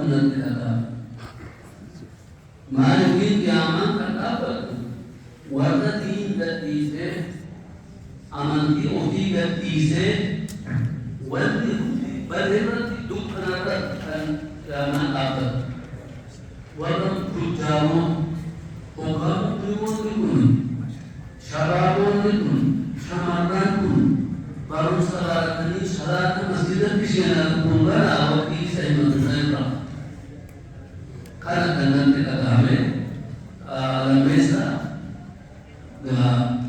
من الكلام ما يمكن قيامات كتابة والذين تديسه أمانتي وفي تديسه والذي بدرت دكنا قيامات كتابة والذي تجاوه وقام بيوتكم شرابونكم شمرانكم baru salat ini salat masjid di sana bumbara waktu saya mengenal karena dengan kita kami lamesa dengan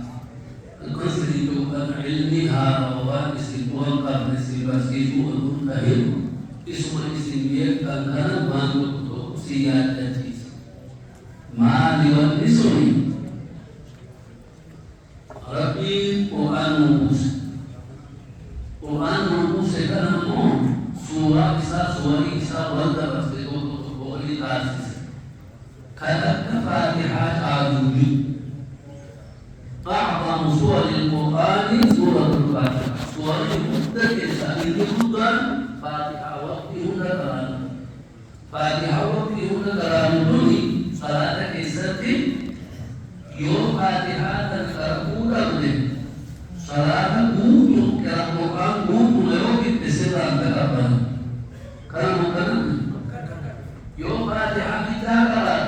konsep itu kan ilmi harawan istiqomah karena sifat itu untuk lahir isma istimewa karena bantu untuk siat dan cis maliwan ismi Rabbi Quran Quran mengusahakan surah Isa wanda pasti untuk boleh kasih kata Fatihah al-Wujud أعظم سور القرآن سورة الفاتحة سورة المتكسة ini bukan Fatihah waktu hudaran Fatihah waktu hudaran dulu salat kisati yo Fatihah dan karudan salat muncul ke Al-Quran muncul lewat keseran berapa karena bukan yo Fatihah kita kalah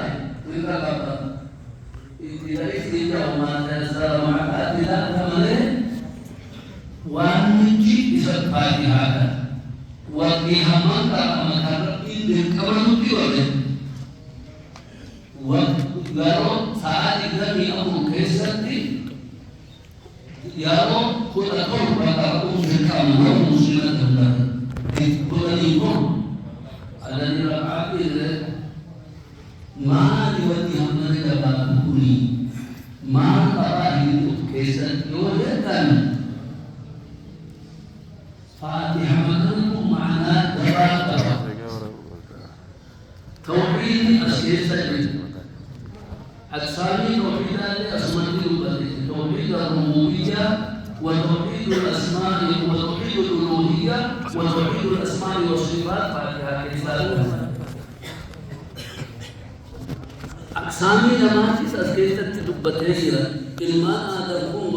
kita kalah tidak istilah umat dasar maka tidak boleh wanci bisa Fatihah waktu hamaka maka ini kawan tiada waktu garo saat ini aku kesati yaro kuda kau bakal kamu muslimat hendak kuda itu ada di rakaat ini ma diwati hamna dapat kuni ma para itu kesat yohkan Fatihah itu makna dapat tauhid asas الثاني توحيد الأسماء والصفات توحيد الربوبية وتوحيد الأسماء وتوحيد الألوهية وتوحيد الأسماء والصفات فاتحة كتاب أقسامي جماعتي سأسكيت تدبتهيرا إلما آدمكم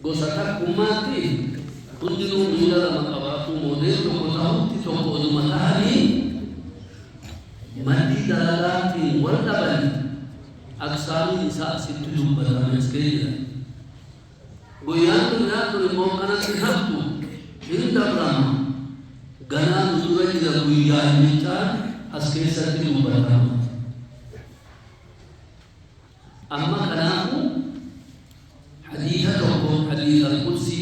غسطكم ماتي كنتم إلى مقاباكم موديل تقوتهم تقوتهم متهاني mandi dalalatin wardabani aksami isa situ jumbatan sekalian goyantu nyatu mau kanan sihatu inda brahma gana nuzura jila goyan mincar askari situ jumbatan amma kanaku haditha toko hadith al-Qudsi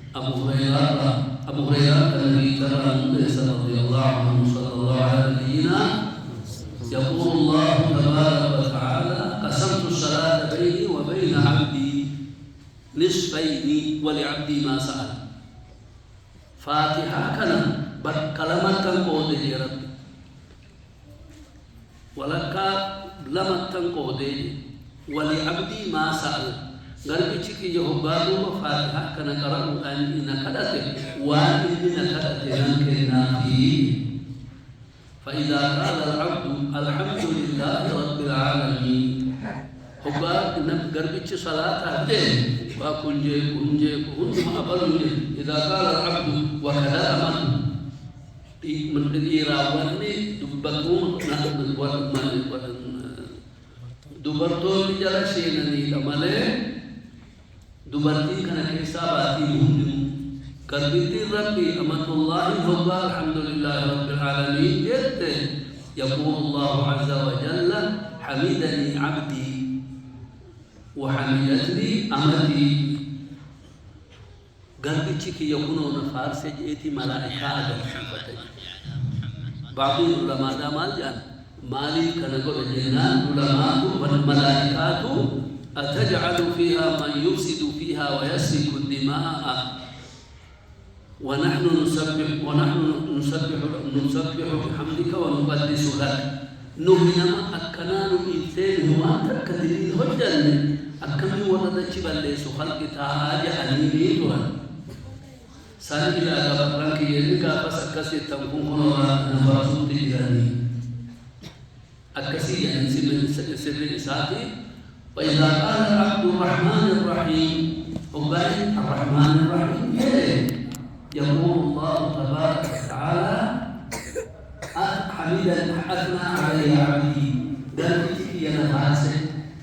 Abu Hurairah الذي ترى النبي صلى الله عليه وسلم يقول الله تبارك وتعالى قسمت الصلاة بيني وبين عبدي نصفين ولعبدي ما سأل فاتحة كلمة تنقوده يا رب ولك لما تنقوده ولعبدي ما سأل garbi ciki Jehovah Fatihah kana qara'u an inna kadate wa inna kadate nan fi fa idza qala al-'abdu alhamdulillahi rabbil alamin hubba inna garbi ci salata de wa kunje ma abalu idza qala al-'abdu wa kalama man dira wanni dubbatum na wa dubarto bi jala shenani amale dubarti kana kisabati muhim karbiti rabbi amatullah hubba alhamdulillah rabbil alamin jette yaqulu Allah azza wa jalla hamidani abdi wa hamidatni amati garbi chiki yakuno na farse jeti malaika adam sifati babu ulama da maljan mali kana go jenna ulama wal malaikatu أتجعل فيها من يفسد فيها ويسفك الدماء ونحن نسبح بحمدك ونقدس لك نهنا أكنان إنسان هو أكدرين هجن أكمل ولد جبل خلق تعالى أنيني سان إلى غبرانك يلقى بس أكسي تنقون كنا نفرسون تجاني أكسي يعني سر إساتي وإذا قال عبد الرحمن الرحيم وبين الرحمن الرحيم يقول الله تبارك وتعالى حميدا أثنى علي عبدي ذلك ينفاسه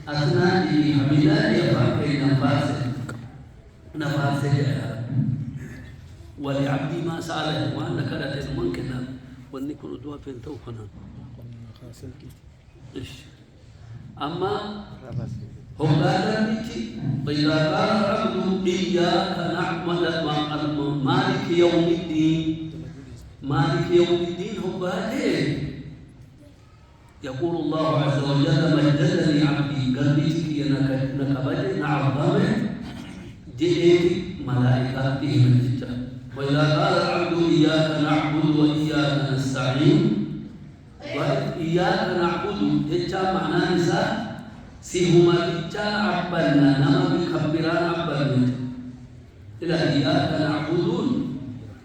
أثنى لي حميدا يفعل نفاسه ولعبدي ما سأله وأنا كانت ممكن وأني كنت وافين توقنا أما هم قالوا وإذا قال العبد إياك نعبد مالك يوم الدين مالك يوم الدين هم قالوا يقول الله عز وجل مجدني عبدي قلبي نكبت نعظمه جئت ملائكته من الجنة وإذا قال العبد إياك نعبد وإياك نستعين وإياك نعبد جتا معناه نساء سيهما بيتا عبدنا نما بكبران عبدنا إلى إياك نعبدون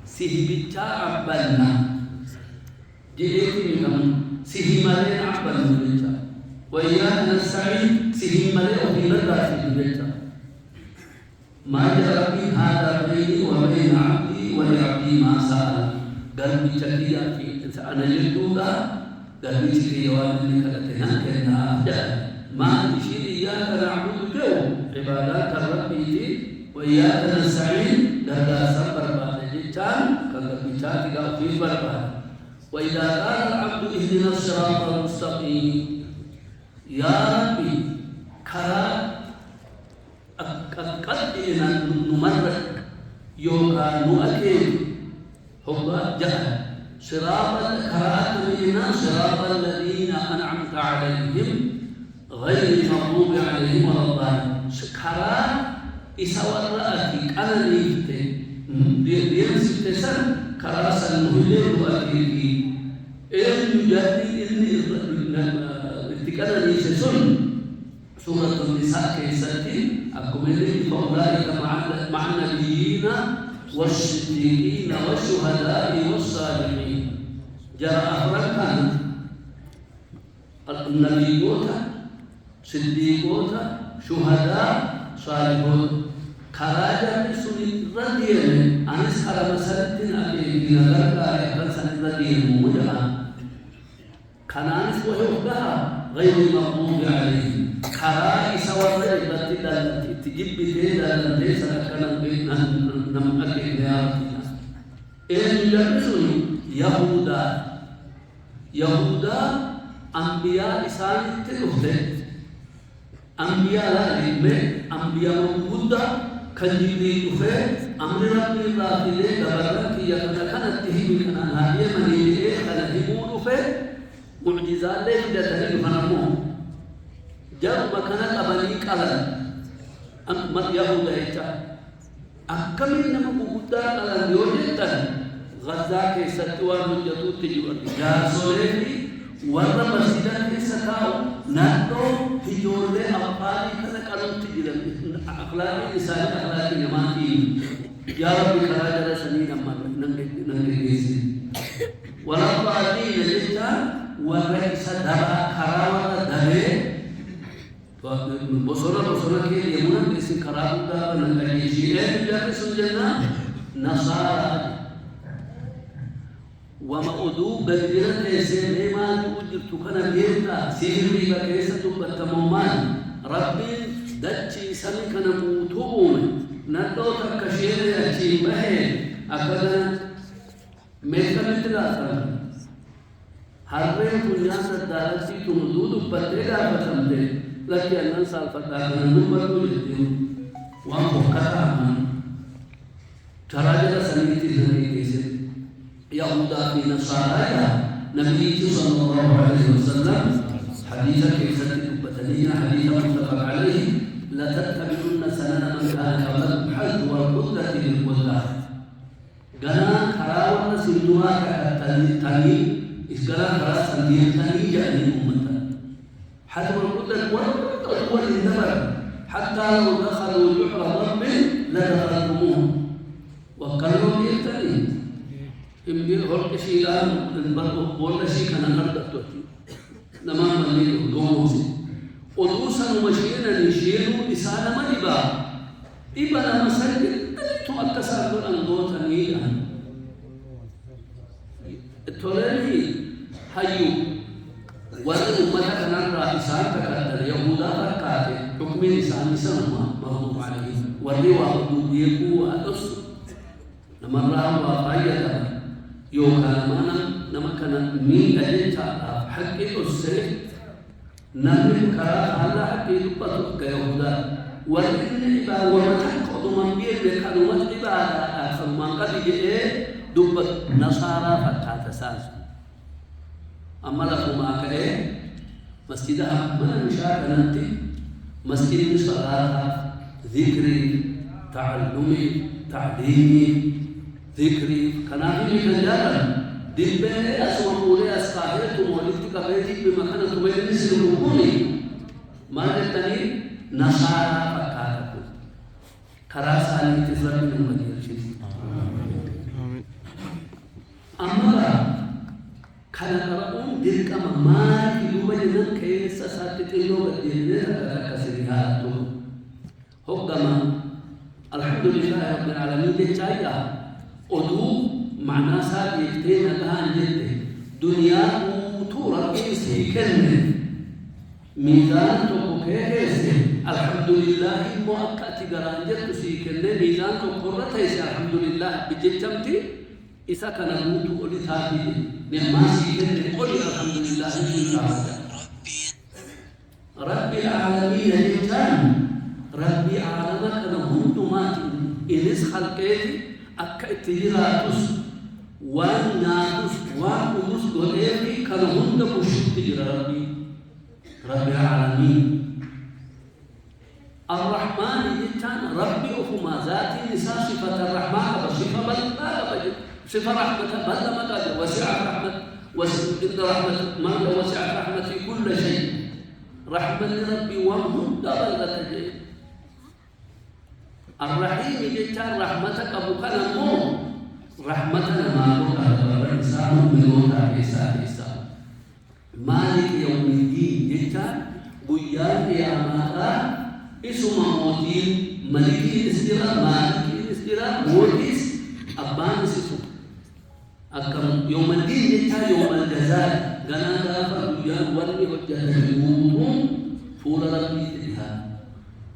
سيه بيتا عبدنا جئتني كم سيه مالين عبدنا بيتا وإياك نستعين سيه مالين وفي لدى بيتا ما جرى في هذا بيني وبين عبدي ولعبدي ما سأل قلبي تكيا في أنا جدودا قلبي تكيا وأنا كلتنا كنا أبدا ما نشير إياك نعبد جو عبادات الرب دي وإياك نستعين قلبي سبر بعد جتان قلبي تكيا في برباد وإذا قال العبد اهدنا الصراط المستقيم يا ربي كرا قد نمرق يوكا نؤكد هو جهل صراط الكرات منا صراط الذين أنعمت عليهم غير المغضوب عليهم ولا الضالين كرات إسوى رأتي أنا ليفتي دين ستسن كراس المهلين وأكيدي إن يجدي اتكالا ليسسن سورة النساء كيستي أكملين فأولئك مع النبيين والصديقين والشهداء والصالحين جاء أخرجنا النبيون صديقون شهداء صالحون خراجة سنة رديين أنس على مسألة أبي نظر كان سنة رديين مجمع كان أنس ويوقع غير المغضوب عليهم خرائي سوى التي تجيب بيدا ليس كان بين نمأكل ليارتنا إن يلبسني يهودا أنبياء إسان تلوثة أنبياء لا علم أنبياء موجودة كجيبي تفه أمر ربي الله إليه دبرك يكنكنت تهيب كنا هذه من إليه كنهيبون فيه معجزات ليه دتهيب فنموه جاء مكانك أبني كلا أما يهودا إيتا أكمل نما بودا كلا يوجد غزة كيستوى نجتو تجوا جاء سوري ورا مسجد كيستاو ناتو تجولة أبالي كلا كلام تجيلا أخلاق إنسان أخلاق نماتي يا ربي كلا جرى سنين أما ننجيزي ولا بعدين جدا ورئيس دبا كراوة دبي بصورة كي يمون بسم كراوة ننجيزي جاء سنجنا نصارى وما أدوب بجرة سيد ما توجد تكنا بيرتا سيري بكيسة بالتمامان ربي دتشي سمي كنا موتوم ندو تكشير يأتي به أكذا ميكا متلاتا هرين كنيا سدارتي تمدود بطيرا فتمده لكي أنن سالفتاكنا نمبر يتيم وانبوكتا من تراجل سنيتي زنيتي يهودا في نصارى نبي صلى الله عليه وسلم حديثا كيف تبتلين حديثا متفق عليه لا تتبعن سنن من كان قبلكم حيث والقدرة بالقدرة غنا خراوة سندوها كالتاني إسكرا خراس سندين تاني جاني أمتا حتى والقدرة والقدرة والإنتبار حتى لو دخلوا جحر ضب لدخلتموه وقالوا شيء ولا شيء كان نردت نما من دوموس ودوسا مشينا نشيلو إسانا ما إبا لما سجد تو أكسر الأنبوت نيجا تولي هيو وأنا أمتك نرى إسان تكتر يهودا فرقاتي حكم إسان سنما مغضوب عليه والروا حدود يكو أدس نمرا وفايدا يوكا نما كان مين أجنتا حقي أسر نمي كرا على حقي لبطك يهودا والإن إبا ومتحقض من بير كلمة إبادة فمن قد جئ دبت نصارى فتاة ساس أما لكم أكئ مسجدها من مشاك ننتي مسجد صلاة ذكري تعلمي تعليمي ذكري كنافي كنجالا دلبي أسوأ قولي أسقاهية مولدتك بيتك بمكانة مجلس الركوني ما جدتني نصارى فتاة كراسة لتزرق من المدير شريف أما كان قرؤون دلك ما يلوم جنن كيس ساتتينو بدينه كسرها تو حكما الحمد لله رب العالمين جايا أدو معنا ساد يكتين كان جد دنيا تورا كيسي كلمة ميزان توكيس الحمد لله مؤكد جران جد سي كلمة ميزان توكرة الحمد لله بجتمتي إذا كان موت أولي ثابت نعم سيدنا قل الحمد لله رب العالمين الإنسان ربي عالمك نهند مات إنس خلقيتي أكا اتجراتس والناتس والأمس قليلي كنهند مشت تجرى رب العالمين الرحمن الإنسان ربي أفما ذاتي نساء صفة الرحمن بصفة بل صفة رحمة بل ما قال وسعت رحمة إن رحمة من وسعت رحمة في كل شيء رحمة لربي وهم دبل تجي الرحيم جتان رحمتك أبو كلمه رحمتنا ما قلنا الإنسان من وضع إساء مالك يوم الدين جتان بيان يا مالا اسم موتين ملكي الإسدراء مالكي الإسدراء موتيس أبان سسو أكم يوم الدين جتا يوم الجزاء غنا دافع بيان ورني وجهه الموتون فور ربي تلها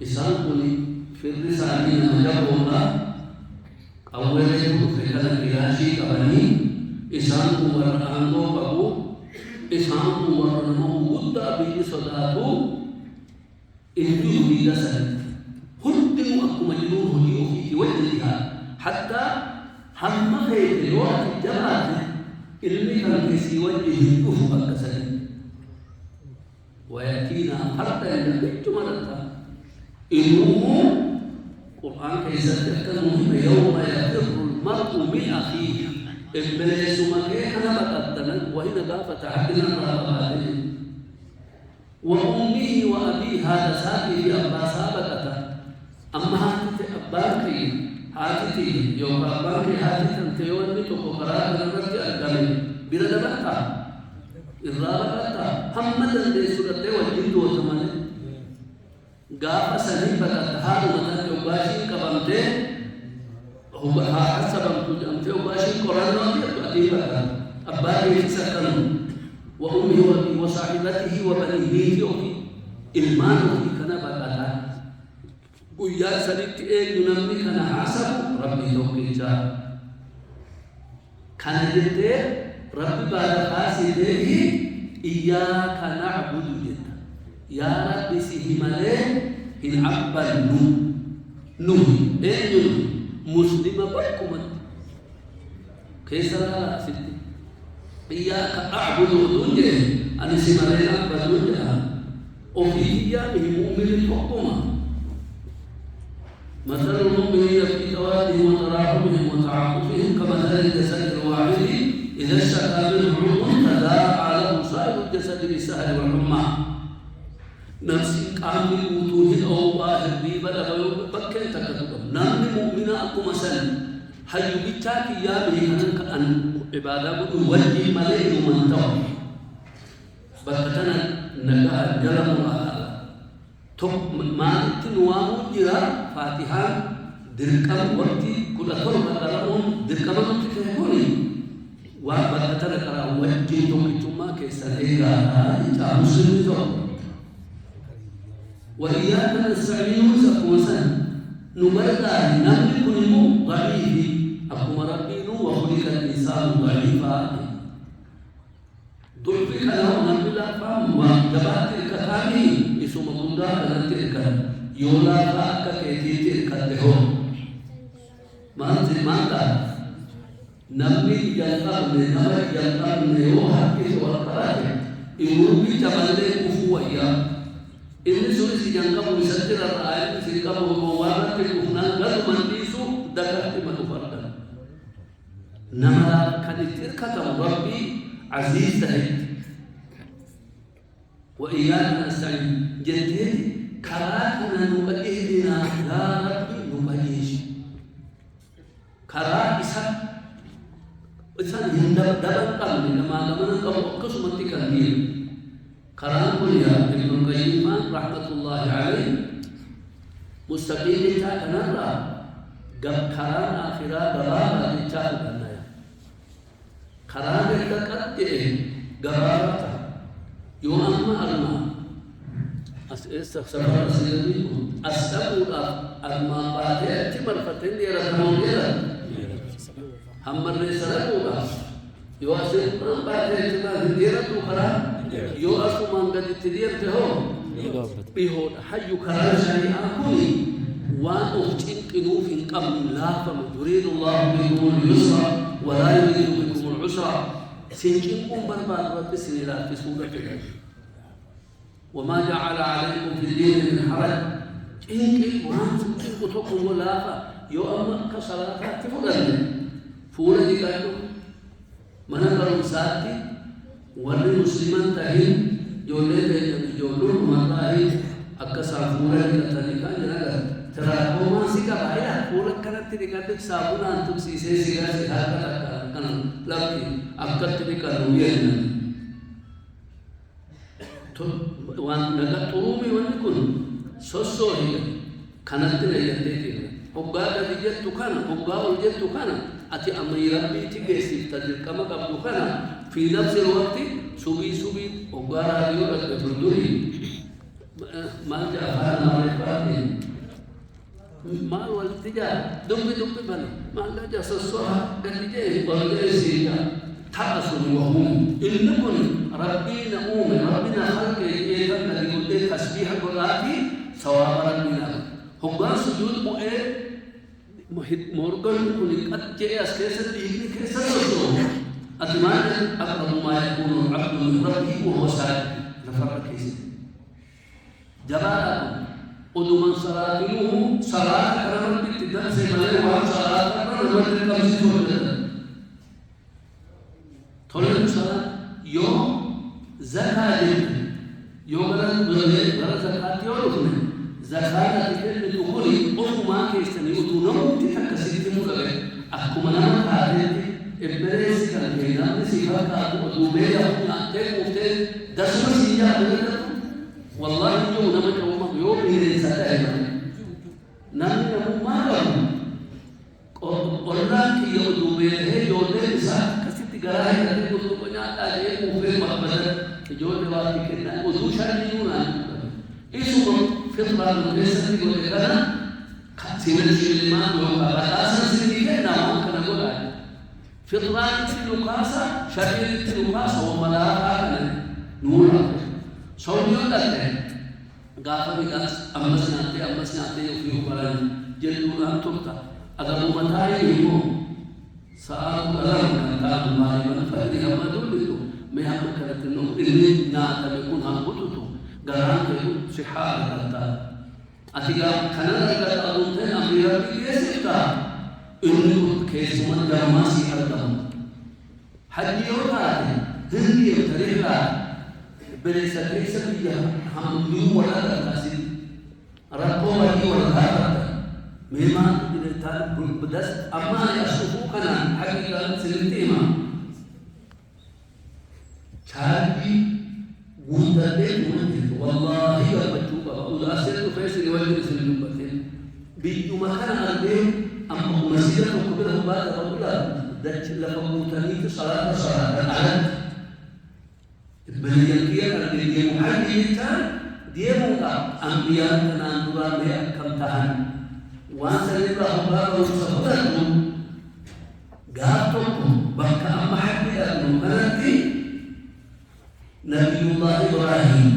إسان قولي في الرسالة مجاب الله أول يقول في كلا كلاشي كبني إسان قوار أنغو بابو إسان قوار نمو قد بي صداتو إنتو يريد سنة هدنوا أكو مجنون هدي أخيك وجهها حتى هم خير الوقت الجماعة ilmi kan kisi wajhi kufu akasani wayatina harta yang cuma datang ilmu Quran kisahkan muhim yawma yafirru al-mar'u min akhihi iblis sumake kana bakatana wa hina dafa ta'addina rabbahi wa ummihi wa abihi hada sabi abba sabakata amma hati abbaki hati yo abbaki hati tantewani to kokara nabati al-gami bila dabata irrabata hamadan de surate wa jindu wa tamane gafa sani bakata hadu matan to bashi kabamte huwa hasabam tu amte bashi qur'an no atiba abbaki sakanu وأمه وصاحبته وبنيه إلمان في كنا بكتا ويا سريت ينمي كنا حسب ربي توكيجا كان جدّ ربي بعد خاصه إياك نعبد جدّ يا ربي سيهمله إن عبد نوح مسلم بكم كيسرا سيدي إياك أعبد ودنيا أنا سمعنا بدنيا وفيه من مؤمن الحكومة مثل المؤمنين في توادهم وتراحمهم وتعاطفهم كمثل الجسد الواحد إذا اشتكى منه عضو تداعى له سائر الجسد بالسهر والحمى نفس كامل وجوه أو باهر بيبل بكر تكتب نام مؤمنا أكو مثلا حي بيتاك يا به أن عبادة وجه ملئ من توم بكتنا نجاح جلم الله توم ما تنواه جرا فاتحة دركم وقتي كل أطول بدرهم دركم وقتي كهوني وبكتنا كرا وجه توم كتوما كسريعا مسلم توم وإياك نستعين سكوسا نبرد نملك ضعيف أقوم ربنا وخلق الإنسان ضعيفا ضعفك له نبلا فهم وجبات الكتامي اسم الله كانت تلك يولا فاك كيتي تلك الدهون ما قال نبي جلقب نبي جلقب نيوها كيس والقرات إمربي تبلي كفوة إن سوري سجنكم بسجل الرأي سجنكم بموارد الكفنان قد منديسو دكت من فردا نمرا كان كتب ربي عزيز تهيد وإياك نستعين جديد كراكنا نبئهنا يا ربي نبئيش كراك إسان هندب دبن قبل لما دبن قبل قسمة كبير كرام كليا ابن القيم رحمة الله عليه مستقيم تاكنا قب كرام آخرا قبابا لتاكنا كرام التقد قبابا يوم أرما استغفر أستقول أرما باتي تمر فتن ديرا تمام ديرا هم الرسالة يواسف باتي تمر ديرا تخرا يو أكو من قد تدير تهو بيهود حي كرار شيئا كوني وأفتن قنوف قم لا فم يريد الله بكم اليسر ولا يريد بكم العسر سنجنكم برباد رب سنلا في سورة وما جعل عليكم في الدين من حرج إنك وان سنجنكم ولا يو أما كصلاة تفضل فورة دي قالوا من أقرم ساتي warri musliman tahin ijoollee ta'e ijoolluun uummataa akka saafuura dhiqatanii kan jedhan tiraakomaa si qaba yaa fuula kanatti dhiqadde saafunaan tuqsiisee sigaa si harka takka kan labdi akkatti dhiqannu yennan waan naga xuruumi wanni kun sossoo higa kanatti leeyyattee jira hoggaa gadi jettu kana hoggaa ol jettu kana ati amrii rabbiitti geessifta dirqama qabdu kana في نفس الوقت سبي وقال يورك بردوري ما جاء هذا معرفات ما هو الاتجاه دم بنا ما لا جاء سصوها قال جاي ولا سيجا تحصل وهم إنكم ربنا ربنا خلق إيه الذي يقول تسبيح قراتي ثواب ربنا هم سجود مورغان كل قد جاء أسكيسة ديني كيسة أتمنى أقرب ما يكون العبد من ربه وهو ساجد نفرق كيس جباركم ودو من صلاته صلاة كرم بالتدان سيمالي وعن صلاة كرم بالتدان سيمالي طلب صلاة يوم زكاة يوم غير زكاة يوم زكاة تكلم دخولي أفو ما كيستني ودو تتكسير مولغي أحكم أنا هذه إبليس كان ينام سيفاك أدوبي يوم أنتم وفتن دسم سيجا بلدك والله يوم نمك يوم إيرين ساتائما نامي نمو ما لهم قلنا كي يودوبي يودي بسا كسيت غراهي كتب قلتو بنيا تاجيه مفير محمد يجود بواتي كنا ودو شارينونا إيسو فطرة مدرسة يقول لنا سيمن سيلمان يوم أبتاسا سيدي نامان كنا قول فطران تلقاسا شرير تلقاسا وملاها نورا سوريون لك غافا بقاس أمسناتي يوفيه بران جلونا تلقى أدب متاعي يمو سأل ألم كتاب الله من فهدي أما دولتو مهم كانت النوم إني ناتا بيكون هنبوتو غران كيكون سحار كتا أتيقا كنانا لك أدونتين أميرا بيسيكا إنه كيسمان جرماسي أردهم حجي يوتاتي هندي يبتريحا بليسا كيسا بيها حمدو ولا تناسي ربو وحي ولا تناسي مهمان بلتان بدست أما يشوفو كنان حقيقة سنتيما شادي وندلت وندلت والله يربطوك والأسئلة فيصل وجلس الجنبتين بيجوا مكان أربعين أما مسيرة كبيرة بعد ربنا دش لفموتني صلاة العلم بنيكيا الذي محدثا dia muka ambian tenanduran dia akan tahan wasalin rahmat sabatu gatok baka amahdian nanti Nabiullah Ibrahim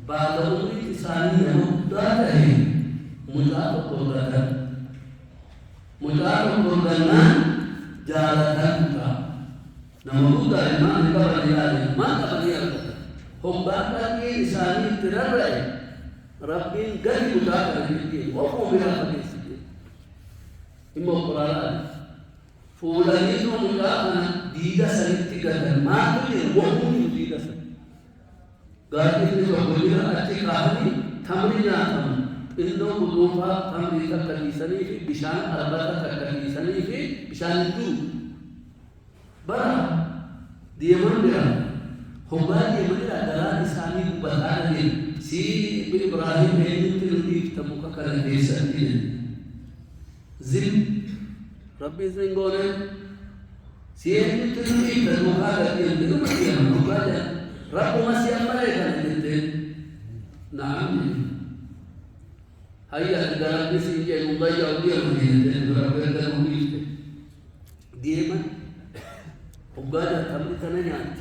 pada umri tisani yang mudah korban jalatan kita nama mudah iman kita berjalan mata berjalan Hombatan ini sani terabai, Rabbin gani mudah kerja, wafo bila habis itu. Imam Quran, fulan itu mudah kan tidak sangat tiga dan maknanya wafo itu tidak sangat. Gani itu bila acik kahani, thamrinya tham, Indo budufa thamri tak kerjisani fi, bishan arbata tak kerjisani fi, bishan itu, barang dia mana Hubadi mana adalah Islami bukan si Ibrahim ini terlibat temukan kerana desa ini. Zim Rabbi Zinggone si ini terlibat temukan kerana dia masih yang berbeda. Rabbi masih apa yang kita? Naam. Hayat dalam desa ini mudaya dia menjadi Rabbi dalam desa. Dia mana? Hubadi kami tanahnya.